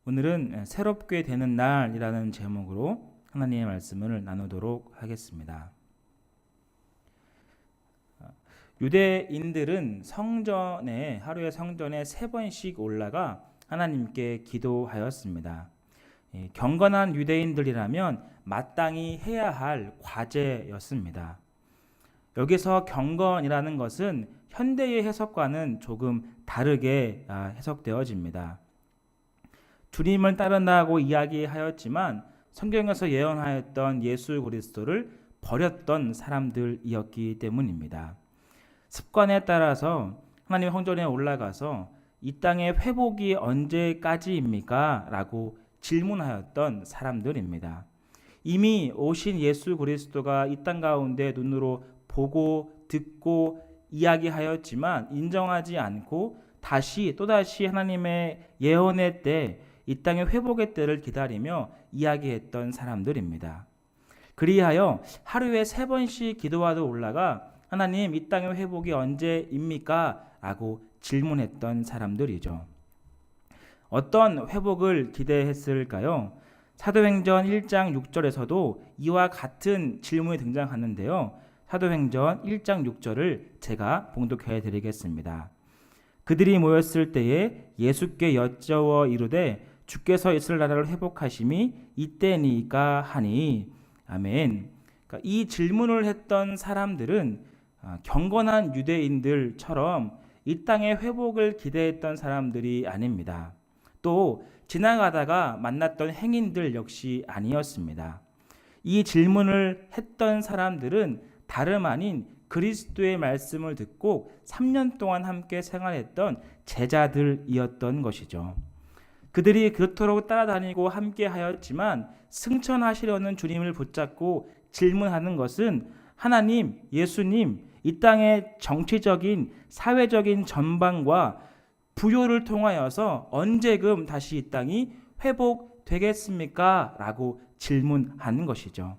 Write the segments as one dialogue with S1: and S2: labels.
S1: 오늘은 새롭게 되는 날이라는 제목으로 하나님의 말씀을 나누도록 하겠습니다. 유대인들은 하루에 성전에 3번씩 올라가 하나님께 기도하였습니다. 경건한 유대인들이라면 마땅히 해야 할 과제였습니다. 여기서 경건이라는 것은 현대의 해석과는 조금 다르게 해석되어집니다. 주님을 따른다고 이야기하였지만 성경에서 예언하였던 예수 그리스도를 버렸던 사람들이었기 때문입니다. 습관에 따라서 하나님 성전에 올라가서 이 땅의 회복이 언제까지입니까? 라고 질문하였던 사람들입니다. 이미 오신 예수 그리스도가 이 땅 가운데 눈으로 보고 듣고 이야기하였지만 인정하지 않고 또다시 하나님의 예언의 때, 이 땅의 회복의 때를 기다리며 이야기했던 사람들입니다. 그리하여 하루에 3번씩 기도하러 올라가 하나님, 이 땅의 회복이 언제입니까? 라고 질문했던 사람들이죠. 어떤 회복을 기대했을까요? 사도행전 1장 6절에서도 이와 같은 질문이 등장하는데요. 사도행전 1장 6절을 제가 봉독해 드리겠습니다. 그들이 모였을 때에 예수께 여쭈어 이르되 주께서 이스라엘 나라를 회복하심이 이때니까 하니. 아멘. 그러니까 이 질문을 했던 사람들은 경건한 유대인들처럼 이 땅의 회복을 기대했던 사람들이 아닙니다. 또 지나가다가 만났던 행인들 역시 아니었습니다. 이 질문을 했던 사람들은 다름 아닌 그리스도의 말씀을 듣고 3년 동안 함께 생활했던 제자들이었던 것이죠. 그들이 그토록 따라다니고 함께 하였지만 승천하시려는 주님을 붙잡고 질문하는 것은 하나님, 예수님, 이 땅의 정치적인, 사회적인 전반과 부요를 통하여서 언제금 다시 이 땅이 회복되겠습니까? 라고 질문하는 것이죠.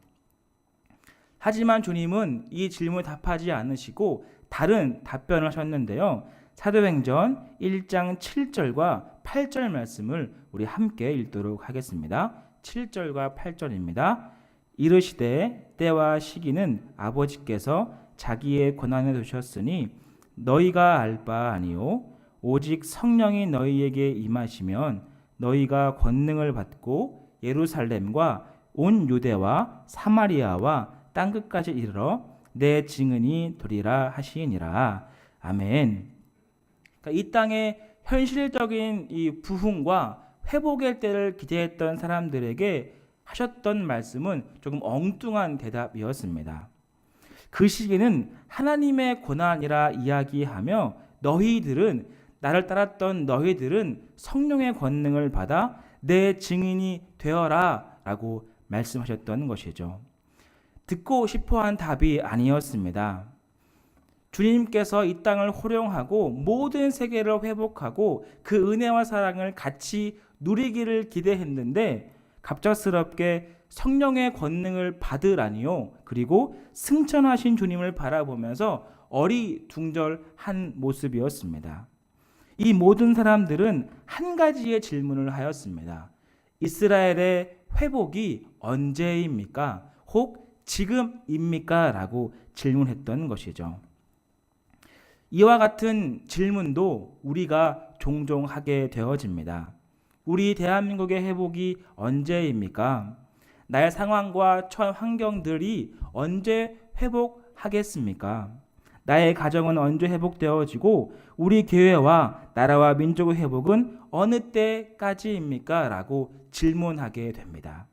S1: 하지만 주님은 이 질문에 답하지 않으시고 다른 답변을 하셨는데요. 사도행전 1장 7절과 8절 말씀을 우리 함께 읽도록 하겠습니다. 7절과 8절입니다. 이르시되 때와 시기는 아버지께서 자기의 권한에 두셨으니 너희가 알 바 아니요 오직 성령이 너희에게 임하시면 너희가 권능을 받고 예루살렘과 온 유대와 사마리아와 땅끝까지 이르러 내 증인이 되리라 하시니라. 아멘. 그러니까 이 땅의 현실적인 이 부흥과 회복의 때를 기대했던 사람들에게 하셨던 말씀은 조금 엉뚱한 대답이었습니다. 그 시기는 하나님의 고난이라 이야기하며 나를 따랐던 너희들은 성령의 권능을 받아 내 증인이 되어라 라고 말씀하셨던 것이죠. 듣고 싶어한 답이 아니었습니다. 주님께서 이 땅을 호령하고 모든 세계를 회복하고 그 은혜와 사랑을 같이 누리기를 기대했는데 갑작스럽게 성령의 권능을 받으라니요. 그리고 승천하신 주님을 바라보면서 어리둥절한 모습이었습니다. 이 모든 사람들은 한 가지의 질문을 하였습니다. 이스라엘의 회복이 언제입니까? 혹 지금입니까? 라고 질문했던 것이죠. 이와 같은 질문도 우리가 종종 하게 되어집니다. 우리 대한민국의 회복이 언제입니까? 나의 상황과 처한 환경들이 언제 회복하겠습니까? 나의 가정은 언제 회복되어지고 우리 교회와 나라와 민족의 회복은 어느 때까지입니까? 라고 질문하게 됩니다.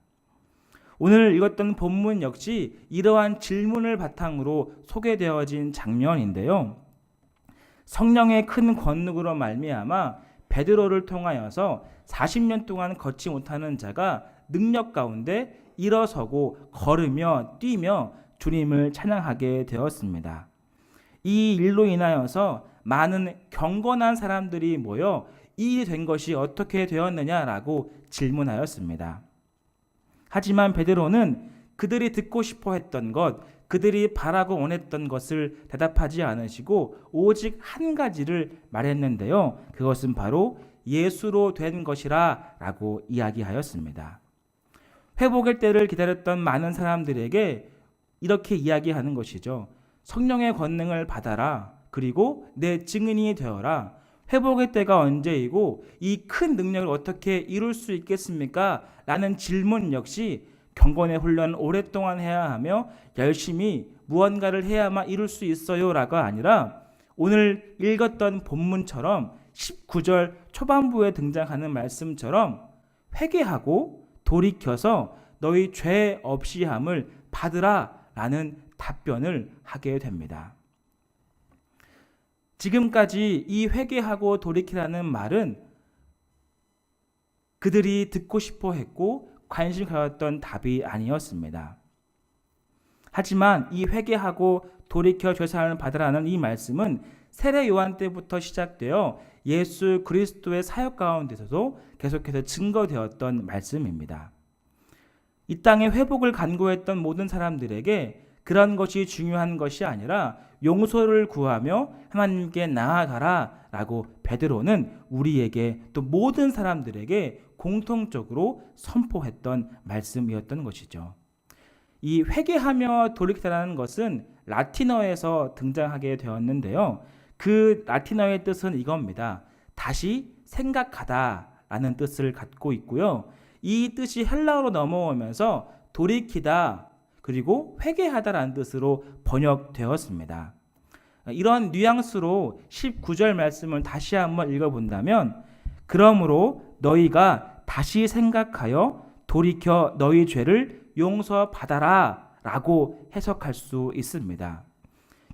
S1: 오늘 읽었던 본문 역시 이러한 질문을 바탕으로 소개되어진 장면인데요. 성령의 큰 권능으로 말미암아 베드로를 통하여서 40년 동안 걷지 못하는 자가 능력 가운데 일어서고 걸으며 뛰며 주님을 찬양하게 되었습니다. 이 일로 인하여서 많은 경건한 사람들이 모여 이 일이 된 것이 어떻게 되었느냐라고 질문하였습니다. 하지만 베드로는 그들이 듣고 싶어 했던 것, 그들이 바라고 원했던 것을 대답하지 않으시고 오직 한 가지를 말했는데요. 그것은 바로 예수로 된 것이라 라고 이야기하였습니다. 회복의 때를 기다렸던 많은 사람들에게 이렇게 이야기하는 것이죠. 성령의 권능을 받아라. 그리고 내 증인이 되어라. 회복의 때가 언제이고 이 큰 능력을 어떻게 이룰 수 있겠습니까? 라는 질문 역시 경건의 훈련을 오랫동안 해야 하며 열심히 무언가를 해야만 이룰 수 있어요 라가 아니라 오늘 읽었던 본문처럼 19절 초반부에 등장하는 말씀처럼 회개하고 돌이켜서 너희 죄 없이함을 받으라 라는 답변을 하게 됩니다. 지금까지 이 회개하고 돌이키라는 말은 그들이 듣고 싶어 했고 관심 가졌던 답이 아니었습니다. 하지만 이 회개하고 돌이켜 죄사함을 받으라는 이 말씀은 세례 요한 때부터 시작되어 예수 그리스도의 사역 가운데서도 계속해서 증거되었던 말씀입니다. 이 땅에 회복을 간구했던 모든 사람들에게 그런 것이 중요한 것이 아니라 용서를 구하며 하나님께 나아가라 라고 베드로는 우리에게 또 모든 사람들에게 공통적으로 선포했던 말씀이었던 것이죠. 이 회개하며 돌이키라는 것은 라틴어에서 등장하게 되었는데요. 그 라틴어의 뜻은 이겁니다. 다시 생각하다 라는 뜻을 갖고 있고요. 이 뜻이 헬라어로 넘어오면서 돌이키다 그리고 회개하다라는 뜻으로 번역되었습니다. 이런 뉘앙스로 19절 말씀을 다시 한번 읽어본다면 그러므로 너희가 다시 생각하여 돌이켜 너희 죄를 용서받아라 라고 해석할 수 있습니다.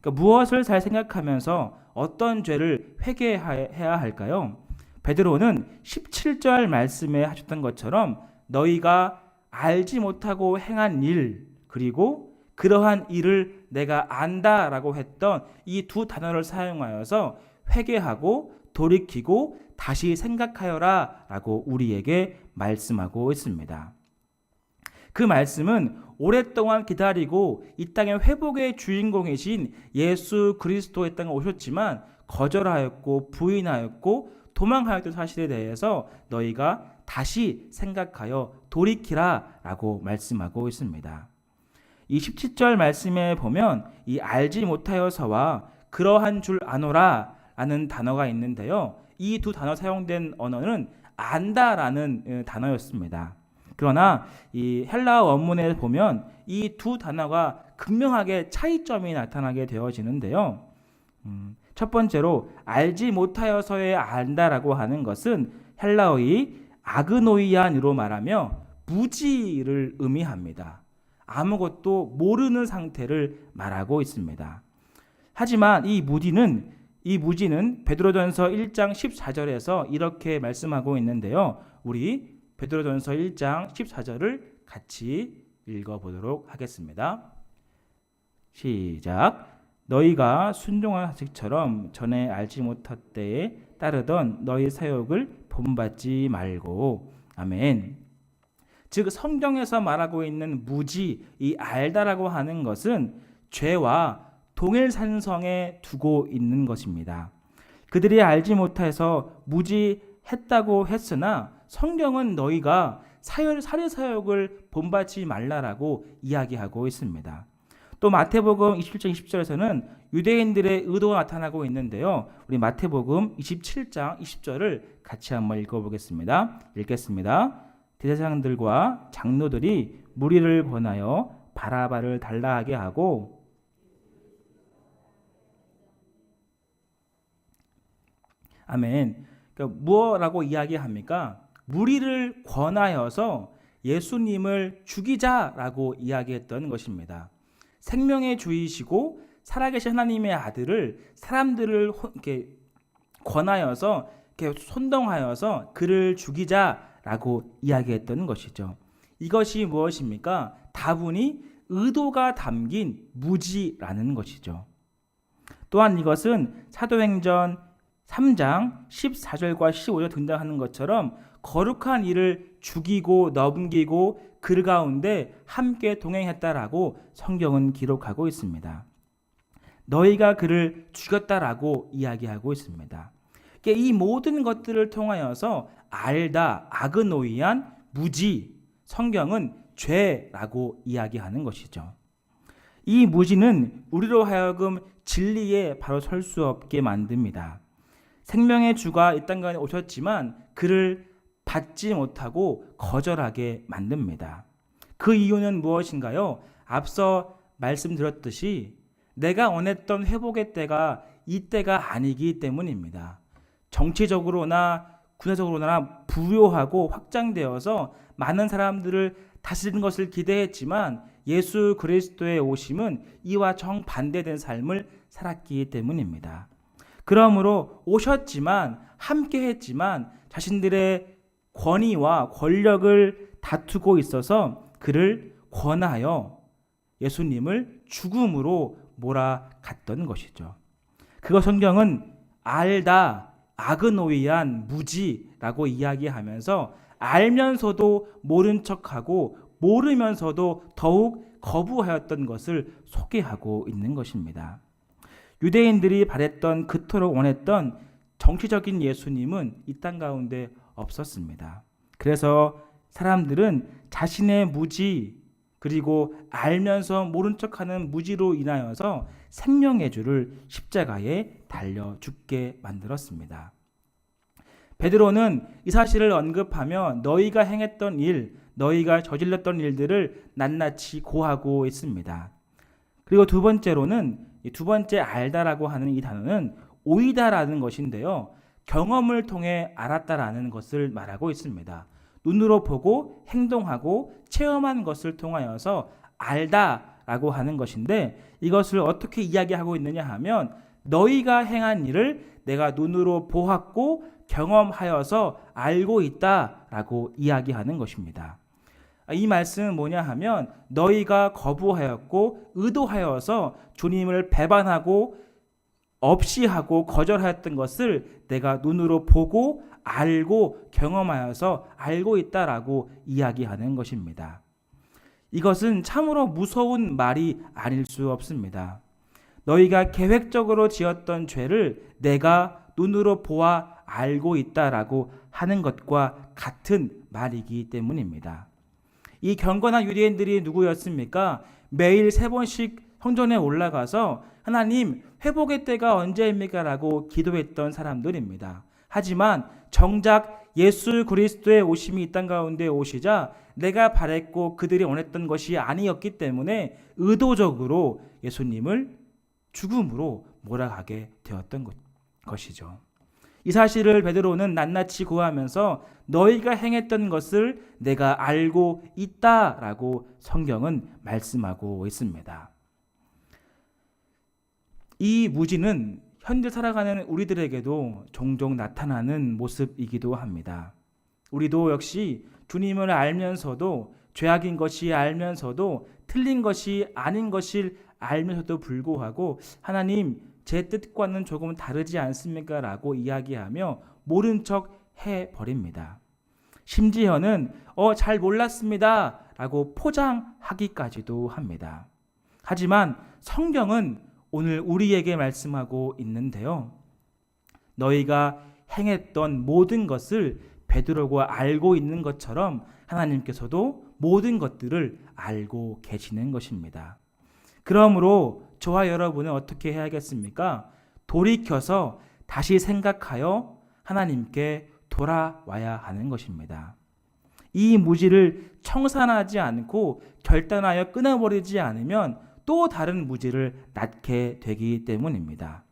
S1: 그러니까 무엇을 잘 생각하면서 어떤 죄를 회개해야 할까요? 베드로는 17절 말씀에 하셨던 것처럼 너희가 알지 못하고 행한 일 그리고 그러한 일을 내가 안다라고 했던 이 두 단어를 사용하여서 회개하고 돌이키고 다시 생각하여라 라고 우리에게 말씀하고 있습니다. 그 말씀은 오랫동안 기다리고 이 땅의 회복의 주인공이신 예수 그리스도의 땅에 오셨지만 거절하였고 부인하였고 도망하였던 사실에 대해서 너희가 다시 생각하여 돌이키라 라고 말씀하고 있습니다. 이 17절 말씀에 보면 이 알지 못하여서와 그러한 줄 아노라 라는 단어가 있는데요. 이 두 단어 사용된 언어는 안다라는 단어였습니다. 그러나 이 헬라어 원문에 보면 이 두 단어가 극명하게 차이점이 나타나게 되어지는데요. 첫 번째로 알지 못하여서의 안다라고 하는 것은 헬라어의 아그노이안으로 말하며 무지를 의미합니다. 아무것도 모르는 상태를 말하고 있습니다. 하지만 이 무지는 베드로전서 1장 14절에서 이렇게 말씀하고 있는데요. 우리 베드로전서 1장 14절을 같이 읽어보도록 하겠습니다. 시작. 너희가 순종한 자식처럼 전에 알지 못할 때에 따르던 너희 사욕을 본받지 말고. 아멘. 즉 성경에서 말하고 있는 무지, 이 알다라고 하는 것은 죄와 동일산성에 두고 있는 것입니다. 그들이 알지 못해서 무지했다고 했으나 성경은 너희가 사리사욕을 본받지 말라라고 이야기하고 있습니다. 또 마태복음 27장 20절에서는 유대인들의 의도가 나타나고 있는데요. 우리 마태복음 27장 20절을 같이 한번 읽어보겠습니다. 읽겠습니다. 대제사장들과 장로들이 무리를 권하여 바라바를 달라하게 하고 아멘. 그러니까 무엇라고 이야기합니까? 무리를 권하여서 예수님을 죽이자라고 이야기했던 것입니다. 생명의 주이시고 살아계신 하나님의 아들을 사람들을 이렇게 권하여서 이렇게 선동하여서 그를 죽이자라고 이야기했던 것이죠. 이것이 무엇입니까? 다분히 의도가 담긴 무지라는 것이죠. 또한 이것은 사도행전 3장 14절과 15절 등장하는 것처럼 거룩한 이를 죽이고 넘기고 그 가운데 함께 동행했다라고 성경은 기록하고 있습니다. 너희가 그를 죽였다라고 이야기하고 있습니다. 이 모든 것들을 통하여서 알다, 아그노이안, 무지, 성경은 죄라고 이야기하는 것이죠. 이 무지는 우리로 하여금 진리에 바로 설 수 없게 만듭니다. 생명의 주가 이 땅 가운데 오셨지만 그를 받지 못하고 거절하게 만듭니다. 그 이유는 무엇인가요? 앞서 말씀드렸듯이 내가 원했던 회복의 때가 이 때가 아니기 때문입니다. 정치적으로나 군사적으로나 부요하고 확장되어서 많은 사람들을 다스리는 것을 기대했지만 예수 그리스도의 오심은 이와 정반대된 삶을 살았기 때문입니다. 그러므로 오셨지만 함께 했지만 자신들의 권위와 권력을 다투고 있어서 그를 권하여 예수님을 죽음으로 몰아갔던 것이죠. 그거 성경은 알다, 아그노이안, 무지라고 이야기하면서 알면서도 모른 척하고 모르면서도 더욱 거부하였던 것을 소개하고 있는 것입니다. 유대인들이 바랬던 그토록 원했던 정치적인 예수님은 이 땅 가운데 없었습니다. 그래서 사람들은 자신의 무지 그리고 알면서 모른 척하는 무지로 인하여서 생명의 주를 십자가에 달려 죽게 만들었습니다. 베드로는 이 사실을 언급하며 너희가 행했던 일, 너희가 저질렀던 일들을 낱낱이 고하고 있습니다. 그리고 두 번째로는 두 번째 알다라고 하는 이 단어는 오이다라는 것인데요. 경험을 통해 알았다라는 것을 말하고 있습니다. 눈으로 보고 행동하고 체험한 것을 통하여서 알다라고 하는 것인데 이것을 어떻게 이야기하고 있느냐 하면 너희가 행한 일을 내가 눈으로 보았고 경험하여서 알고 있다라고 이야기하는 것입니다. 이 말씀은 뭐냐 하면 너희가 거부하였고 의도하여서 주님을 배반하고 없이 하고 거절하였던 것을 내가 눈으로 보고 알고 경험하여서 알고 있다라고 이야기하는 것입니다. 이것은 참으로 무서운 말이 아닐 수 없습니다. 너희가 계획적으로 지었던 죄를 내가 눈으로 보아 알고 있다라고 하는 것과 같은 말이기 때문입니다. 이 경건한 유대인들이 누구였습니까? 매일 3번씩 성전에 올라가서 하나님 회복의 때가 언제입니까? 라고 기도했던 사람들입니다. 하지만 정작 예수 그리스도의 오심이 이 땅 가운데 오시자 내가 바랬고 그들이 원했던 것이 아니었기 때문에 의도적으로 예수님을 죽음으로 몰아가게 되었던 것이죠. 이 사실을 베드로는 낱낱이 고하면서 너희가 행했던 것을 내가 알고 있다라고 성경은 말씀하고 있습니다. 이 무지는 현재 살아가는 우리들에게도 종종 나타나는 모습이기도 합니다. 우리도 역시 주님을 알면서도 죄악인 것이 알면서도 틀린 것이 아닌 것을 알면서도 불구하고 하나님 제 뜻과는 조금 다르지 않습니까? 라고 이야기하며 모른 척 해버립니다. 심지어는 잘 몰랐습니다 라고 포장하기까지도 합니다. 하지만 성경은 오늘 우리에게 말씀하고 있는데요. 너희가 행했던 모든 것을 베드로가 알고 있는 것처럼 하나님께서도 모든 것들을 알고 계시는 것입니다. 그러므로 저와 여러분은 어떻게 해야겠습니까? 돌이켜서 다시 생각하여 하나님께 돌아와야 하는 것입니다. 이 무지를 청산하지 않고 결단하여 끊어버리지 않으면 또 다른 무지를 낳게 되기 때문입니다.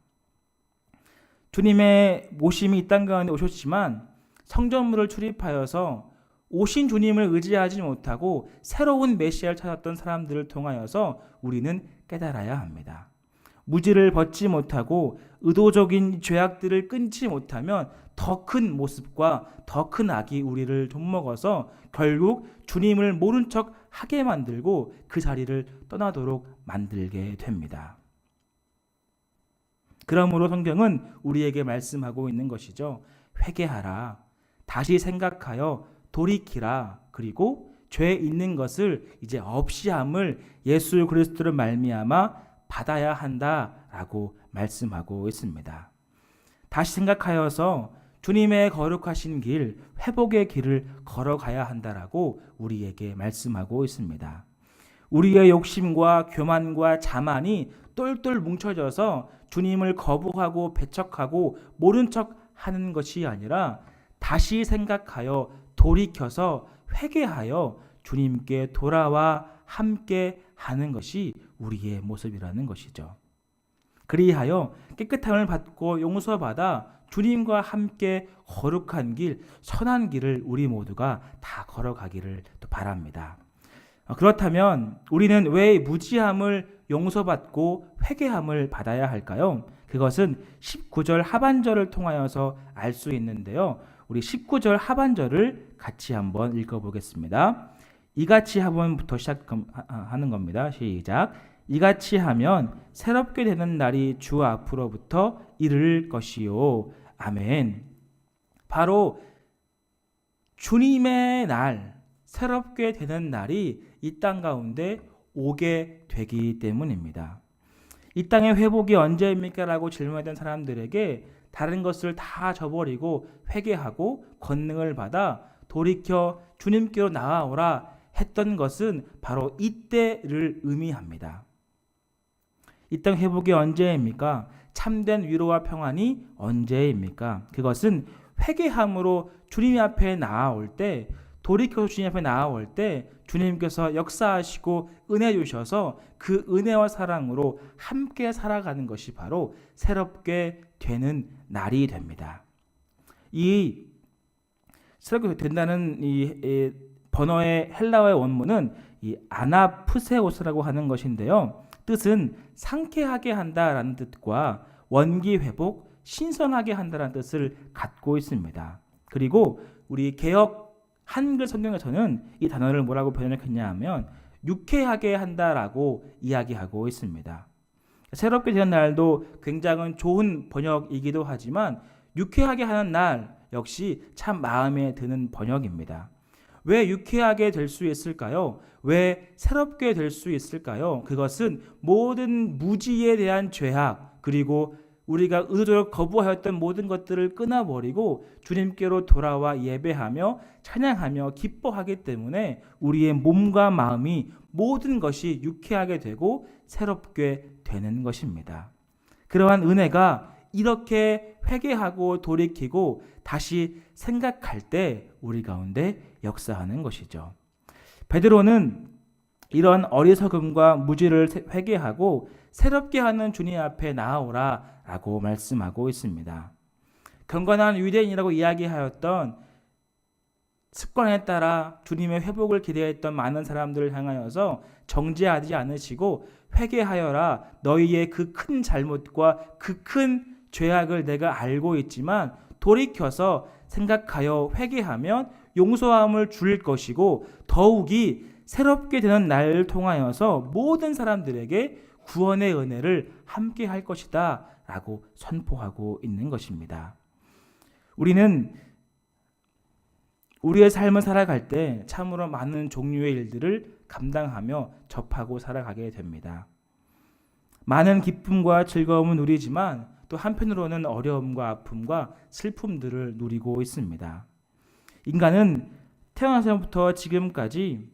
S1: 주님의 모심이 이 땅 가운데 오셨지만 성전문을 출입하여서 오신 주님을 의지하지 못하고 새로운 메시아를 찾았던 사람들을 통하여서 우리는 깨달아야 합니다. 무지를 벗지 못하고 의도적인 죄악들을 끊지 못하면 더 큰 모습과 더 큰 악이 우리를 좀먹어서 결국 주님을 모른 척 하게 만들고 그 자리를 떠나도록 만들게 됩니다. 그러므로 성경은 우리에게 말씀하고 있는 것이죠. 회개하라. 다시 생각하여 돌이키라. 그리고 죄 있는 것을 이제 없이함을 예수 그리스도를 말미암아 받아야 한다라고 말씀하고 있습니다. 다시 생각하여서 주님의 거룩하신 길, 회복의 길을 걸어가야 한다라고 우리에게 말씀하고 있습니다. 우리의 욕심과 교만과 자만이 똘똘 뭉쳐져서 주님을 거부하고 배척하고 모른 척 하는 것이 아니라 다시 생각하여 돌이켜서 회개하여 주님께 돌아와 함께 하는 것이 우리의 모습이라는 것이죠. 그리하여 깨끗함을 받고 용서받아 주님과 함께 거룩한 길, 선한 길을 우리 모두가 다 걸어가기를 또 바랍니다. 그렇다면 우리는 왜 무지함을 용서받고 회개함을 받아야 할까요? 그것은 19절 하반절을 통하여서 알 수 있는데요. 우리 19절 하반절을 같이 한번 읽어보겠습니다. 이같이 하면부터 시작하는 겁니다. 시작. 이같이 하면 새롭게 되는 날이 주 앞으로부터 이를 것이요. 아멘. 바로 주님의 날, 새롭게 되는 날이 이 땅 가운데 오게 되기 때문입니다. 이 땅의 회복이 언제입니까? 라고 질문했던 사람들에게 다른 것을 다 저버리고 회개하고 권능을 받아 돌이켜 주님께로 나아오라 했던 것은 바로 이때를 의미합니다. 이 땅 회복이 언제입니까? 참된 위로와 평안이 언제입니까? 그것은 회개함으로 주님 앞에 나아올 때, 돌이켜서 주님 앞에 나아올 때 주님께서 역사하시고 은혜 주셔서 그 은혜와 사랑으로 함께 살아가는 것이 바로 새롭게 되는 날이 됩니다. 이 새롭게 된다는 이 번어의 헬라어의 원문은 이 아나푸세오스라고 하는 것인데요. 뜻은 상쾌하게 한다라는 뜻과 원기 회복, 신선하게 한다라는 뜻을 갖고 있습니다. 그리고 우리 개역 한글 성경에서는 이 단어를 뭐라고 번역했냐 하면 유쾌하게 한다라고 이야기하고 있습니다. 새롭게 되는 날도 굉장히 좋은 번역이기도 하지만 유쾌하게 하는 날 역시 참 마음에 드는 번역입니다. 왜 유쾌하게 될 수 있을까요? 왜 새롭게 될 수 있을까요? 그것은 모든 무지에 대한 죄악, 그리고 우리가 의도적으로 거부하였던 모든 것들을 끊어버리고 주님께로 돌아와 예배하며 찬양하며 기뻐하기 때문에 우리의 몸과 마음이 모든 것이 유쾌하게 되고 새롭게 되는 것입니다. 그러한 은혜가 이렇게 회개하고 돌이키고 다시 생각할 때 우리 가운데 역사하는 것이죠. 베드로는 이런 어리석음과 무지를 회개하고 새롭게 하는 주님 앞에 나아오라 라고 말씀하고 있습니다. 경건한 유대인이라고 이야기하였던 습관에 따라 주님의 회복을 기대했던 많은 사람들을 향하여서 정죄하지 않으시고 회개하여라, 너희의 그 큰 잘못과 그 큰 죄악을 내가 알고 있지만 돌이켜서 생각하여 회개하면 용서함을 줄 것이고 더욱이 새롭게 되는 날을 통하여서 모든 사람들에게 구원의 은혜를 함께 할 것이다 라고 선포하고 있는 것입니다. 우리는 우리의 삶을 살아갈 때 참으로 많은 종류의 일들을 감당하며 접하고 살아가게 됩니다. 많은 기쁨과 즐거움을 누리지만 또 한편으로는 어려움과 아픔과 슬픔들을 누리고 있습니다. 인간은 태어나서부터 지금까지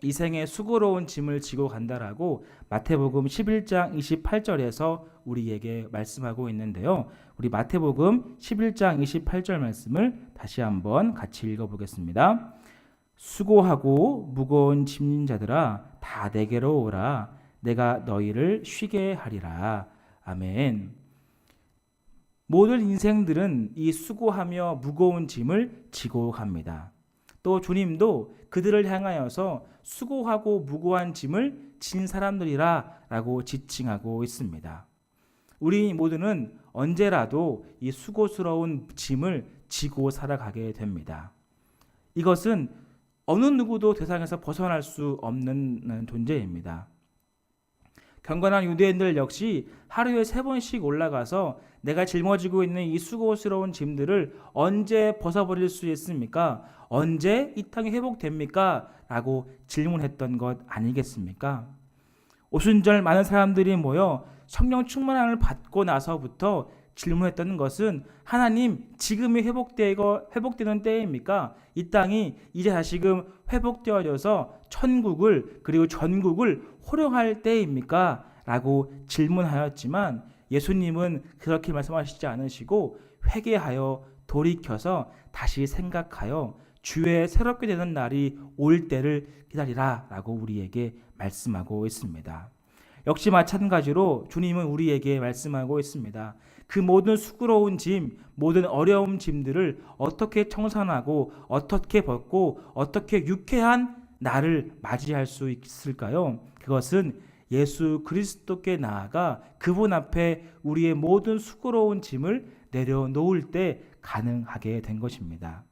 S1: 이 생에 수고로운 짐을 지고 간다라고 마태복음 11장 28절에서 우리에게 말씀하고 있는데요. 우리 마태복음 11장 28절 말씀을 다시 한번 같이 읽어보겠습니다. 수고하고 무거운 짐진 자들아 다 내게로 오라. 내가 너희를 쉬게 하리라. 아멘. 모든 인생들은 이 수고하며 무거운 짐을 지고 갑니다. 또 주님도 그들을 향하여서 수고하고 무거운 짐을 진 사람들이라 라고 지칭하고 있습니다. 우리 모두는 언제라도 이 수고스러운 짐을 지고 살아가게 됩니다. 이것은 어느 누구도 대상에서 벗어날 수 없는 존재입니다. 경건한 유대인들 역시 하루에 3번씩 올라가서 내가 짊어지고 있는 이 수고스러운 짐들을 언제 벗어버릴 수 있습니까? 언제 이 땅이 회복됩니까? 라고 질문했던 것 아니겠습니까? 오순절 많은 사람들이 모여 성령 충만함을 받고 나서부터 질문했던 것은 하나님 지금이 회복되는 때입니까? 이 땅이 이제 다시금 회복되어져서 천국을 그리고 전국을 호령할 때입니까? 라고 질문하였지만 예수님은 그렇게 말씀하시지 않으시고 회개하여 돌이켜서 다시 생각하여 주의 새롭게 되는 날이 올 때를 기다리라 라고 우리에게 말씀하고 있습니다. 역시 마찬가지로 주님은 우리에게 말씀하고 있습니다. 그 모든 수고로운 짐, 모든 어려운 짐들을 어떻게 청산하고 어떻게 벗고 어떻게 유쾌한 날을 맞이할 수 있을까요? 그것은 예수 그리스도께 나아가 그분 앞에 우리의 모든 수고로운 짐을 내려놓을 때 가능하게 된 것입니다.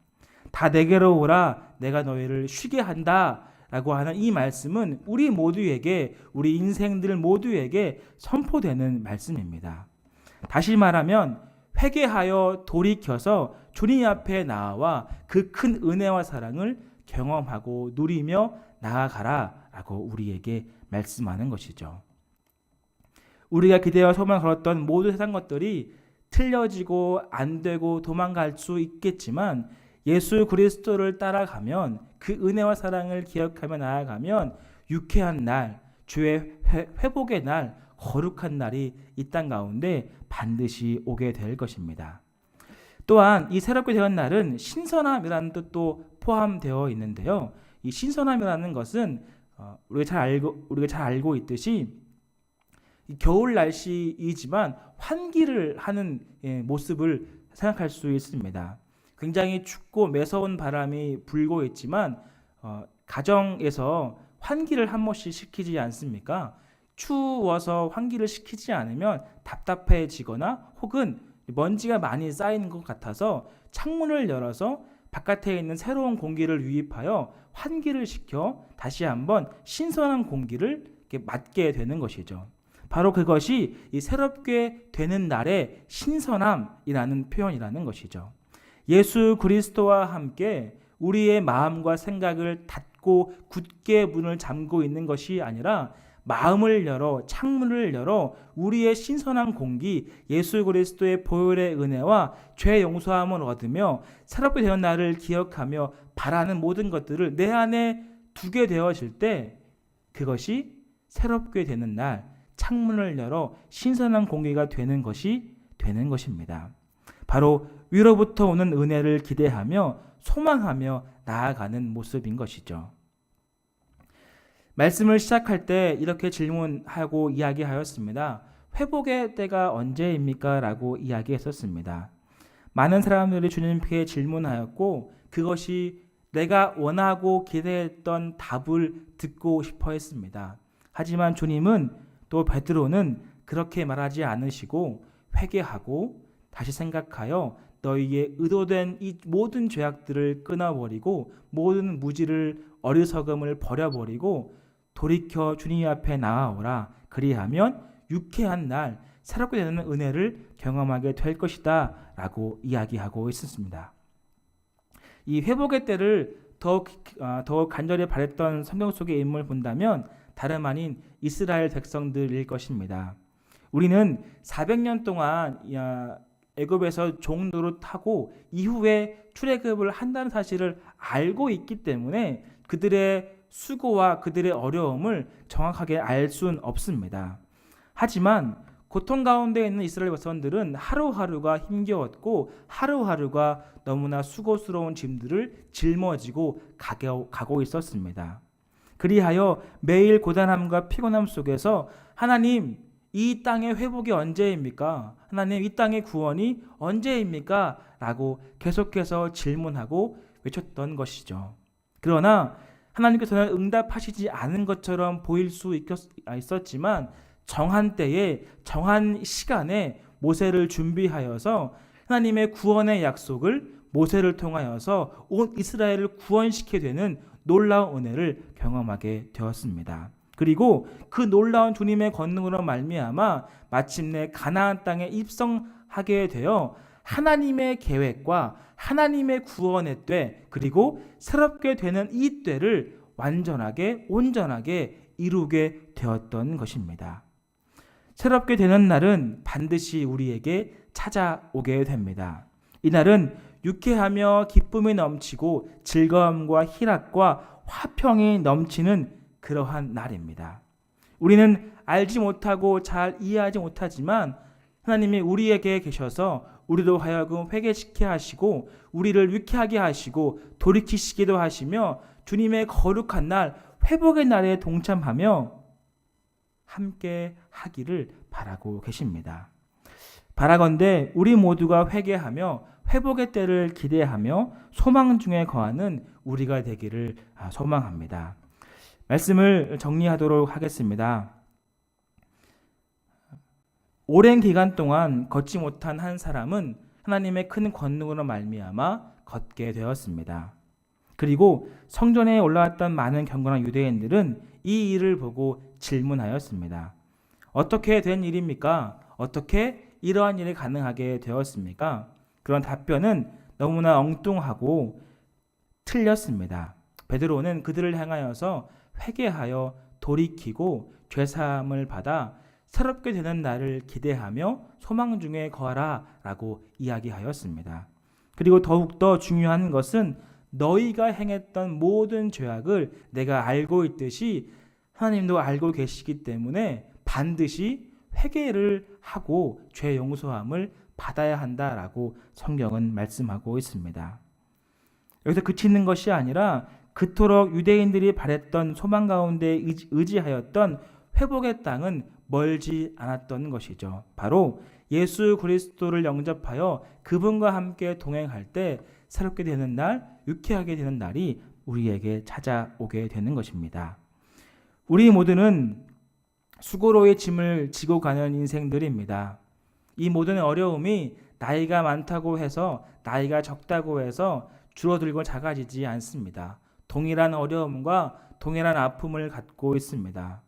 S1: 다 내게로 오라 내가 너희를 쉬게 한다 라고 하는 이 말씀은 우리 모두에게 우리 인생들 모두에게 선포되는 말씀입니다. 다시 말하면 회개하여 돌이켜서 주님 앞에 나와 그 큰 은혜와 사랑을 경험하고 누리며 나아가라 라고 우리에게 말씀하는 것이죠. 우리가 기대와 소망을 걸었던 모든 세상 것들이 틀려지고 안 되고 도망갈 수 있겠지만 예수 그리스도를 따라가면 그 은혜와 사랑을 기억하며 나아가면 유쾌한 날, 주의 회복의 날, 거룩한 날이 이 땅 가운데 반드시 오게 될 것입니다. 또한 이 새롭게 되는 날은 신선함이라는 뜻도 포함되어 있는데요. 이 신선함이라는 것은 우리가 잘 알고 있듯이 겨울 날씨이지만 환기를 하는 모습을 생각할 수 있습니다. 굉장히 춥고 매서운 바람이 불고 있지만 가정에서 환기를 한 번씩 시키지 않습니까? 추워서 환기를 시키지 않으면 답답해지거나 혹은 먼지가 많이 쌓이는 것 같아서 창문을 열어서 바깥에 있는 새로운 공기를 유입하여 환기를 시켜 다시 한번 신선한 공기를 맞게 되는 것이죠. 바로 그것이 이 새롭게 되는 날의 신선함이라는 표현이라는 것이죠. 예수 그리스도와 함께 우리의 마음과 생각을 닫고 굳게 문을 잠고 있는 것이 아니라 마음을 열어 창문을 열어 우리의 신선한 공기 예수 그리스도의 보혈의 은혜와 죄 용서함을 얻으며 새롭게 되는 날을 기억하며 바라는 모든 것들을 내 안에 두게 되어질 때 그것이 새롭게 되는 날 창문을 열어 신선한 공기가 되는 것입니다. 바로 위로부터 오는 은혜를 기대하며 소망하며 나아가는 모습인 것이죠. 말씀을 시작할 때 이렇게 질문하고 이야기하였습니다. 회복의 때가 언제입니까? 라고 이야기했었습니다. 많은 사람들이 주님께 질문하였고 그것이 내가 원하고 기대했던 답을 듣고 싶어 했습니다. 하지만 주님은 또 베드로는 그렇게 말하지 않으시고 회개하고 다시 생각하여 너희의 의도된 이 모든 죄악들을 끊어버리고 모든 무지를 어리석음을 버려버리고 돌이켜 주님 앞에 나아오라. 그리하면 유쾌한 날 새롭게 되는 은혜를 경험하게 될 것이다 라고 이야기하고 있었습니다. 이 회복의 때를 더욱 간절히 바랬던 성경 속의 인물을 본다면 다름 아닌 이스라엘 백성들일 것입니다. 우리는 400년 동안 애굽에서 종 노릇하고 이후에 출애굽을 한다는 사실을 알고 있기 때문에 그들의 수고와 그들의 어려움을 정확하게 알 수는 없습니다. 하지만 고통 가운데 있는 이스라엘 백성들은 하루하루가 힘겨웠고 하루하루가 너무나 수고스러운 짐들을 짊어지고 가고 있었습니다. 그리하여 매일 고단함과 피곤함 속에서 하나님 이 땅의 회복이 언제입니까? 하나님 이 땅의 구원이 언제입니까? 라고 계속해서 질문하고 외쳤던 것이죠. 그러나 하나님께서는 응답하시지 않은 것처럼 보일 수 있었지만 정한 때에 정한 시간에 모세를 준비하여서 하나님의 구원의 약속을 모세를 통하여서 온 이스라엘을 구원시키게 되는 놀라운 은혜를 경험하게 되었습니다. 그리고 그 놀라운 주님의 권능으로 말미암아 마침내 가나안 땅에 입성하게 되어 하나님의 계획과 하나님의 구원의 때 그리고 새롭게 되는 이 때를 완전하게 온전하게 이루게 되었던 것입니다. 새롭게 되는 날은 반드시 우리에게 찾아오게 됩니다. 이날은 유쾌하며 기쁨이 넘치고 즐거움과 희락과 화평이 넘치는 그러한 날입니다. 우리는 알지 못하고 잘 이해하지 못하지만 하나님이 우리에게 계셔서 우리로 하여금 회개시켜 하시고 우리를 유쾌하게 하시고 돌이키시기도 하시며 주님의 거룩한 날, 회복의 날에 동참하며 함께 하기를 바라고 계십니다. 바라건대 우리 모두가 회개하며 회복의 때를 기대하며 소망 중에 거하는 우리가 되기를 소망합니다. 말씀을 정리하도록 하겠습니다. 오랜 기간 동안 걷지 못한 한 사람은 하나님의 큰 권능으로 말미암아 걷게 되었습니다. 그리고 성전에 올라왔던 많은 경건한 유대인들은 이 일을 보고 질문하였습니다. 어떻게 된 일입니까? 어떻게 이러한 일이 가능하게 되었습니까? 그런 답변은 너무나 엉뚱하고 틀렸습니다. 베드로는 그들을 향하여서 회개하여 돌이키고 죄사함을 받아 새롭게 되는 날을 기대하며 소망 중에 거하라 라고 이야기하였습니다. 그리고 더욱더 중요한 것은 너희가 행했던 모든 죄악을 내가 알고 있듯이 하나님도 알고 계시기 때문에 반드시 회개를 하고 죄 용서함을 받아야 한다라고 성경은 말씀하고 있습니다. 여기서 그치는 것이 아니라 그토록 유대인들이 바랬던 소망 가운데 의지하였던 회복의 땅은 멀지 않았던 것이죠. 바로 예수 그리스도를 영접하여 그분과 함께 동행할 때 새롭게 되는 날, 유쾌하게 되는 날이 우리에게 찾아오게 되는 것입니다. 우리 모두는 수고로의 짐을 지고 가는 인생들입니다. 이 모든 어려움이 나이가 많다고 해서, 나이가 적다고 해서 줄어들고 작아지지 않습니다. 동일한 어려움과 동일한 아픔을 갖고 있습니다.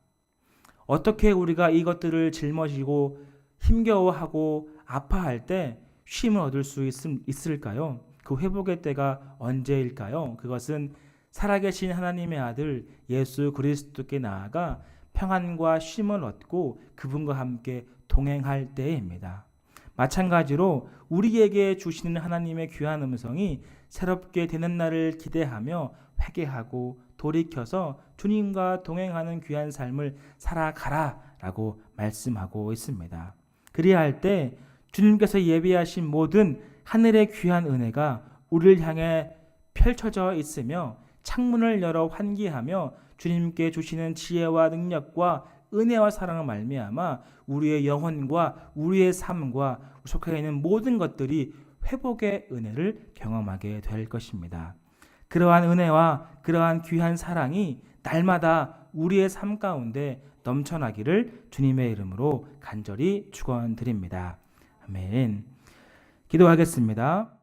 S1: 어떻게 우리가 이것들을 짊어지고 힘겨워하고 아파할 때 쉼을 얻을 수 있을까요? 그 회복의 때가 언제일까요? 그것은 살아계신 하나님의 아들 예수 그리스도께 나아가 평안과 쉼을 얻고 그분과 함께 동행할 때입니다. 마찬가지로 우리에게 주시는 하나님의 귀한 음성이 새롭게 되는 날을 기대하며 회개하고 돌이켜서 주님과 동행하는 귀한 삶을 살아가라 라고 말씀하고 있습니다. 그리야 할 때 주님께서 예비하신 모든 하늘의 귀한 은혜가 우리를 향해 펼쳐져 있으며 창문을 열어 환기하며 주님께 주시는 지혜와 능력과 은혜와 사랑을 말미암아 우리의 영혼과 우리의 삶과 속해 있는 모든 것들이 회복의 은혜를 경험하게 될 것입니다. 그러한 은혜와 그러한 귀한 사랑이 날마다 우리의 삶 가운데 넘쳐나기를 주님의 이름으로 간절히 축원드립니다. 아멘. 기도하겠습니다.